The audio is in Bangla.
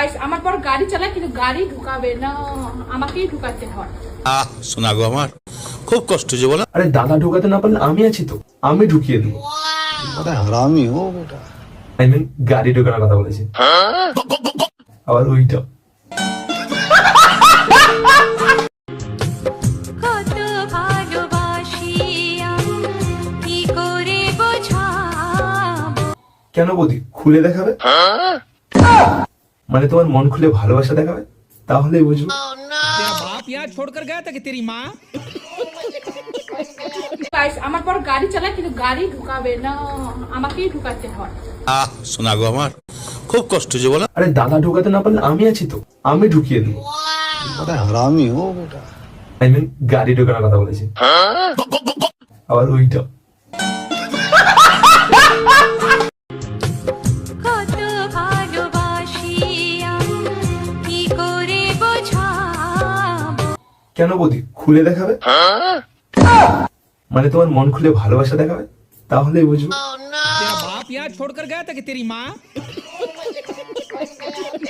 গাইস আমার পর গাড়ি চালায় কিন্তু গাড়ি ঢুকাবে না, আমাকেই ঢুকাতে হয়। শোনা গো আমার খুব কষ্ট যে বলা। আরে দাদা ঢোকাতে না পারলে আমি আছি তো, আমি ঢুকিয়ে দেবো। হারামি ও বেটা। আই মিন গাড়ি ঢোকানোর কথা বলেছি। আবার ওইটা কেন বৌদি খুলে দেখাবে? মানে তোমার মন খুলে ভালোবাসা দেখাবে, তাহলেই বুঝবো। গাইস আমার পর গাড়ি চালায় কিন্তু গাড়ি ঢুকাবে না, আমাকেই ঢুকাতে হয়। শোনা গো আমার খুব কষ্ট যে বলা। আরে দাদা ঢোকাতে না পারলে আমি আছি তো, আমি ঢুকিয়ে দেবো। হারামি ও বেটা। আই মিন গাড়ি ঢোকানোর কথা বলেছি। আবার ওইটা কেন বৌদি খুলে দেখাবে? মানে তোমার মন খুলে ভালোবাসা দেখাবে, তাহলেই বুঝবো।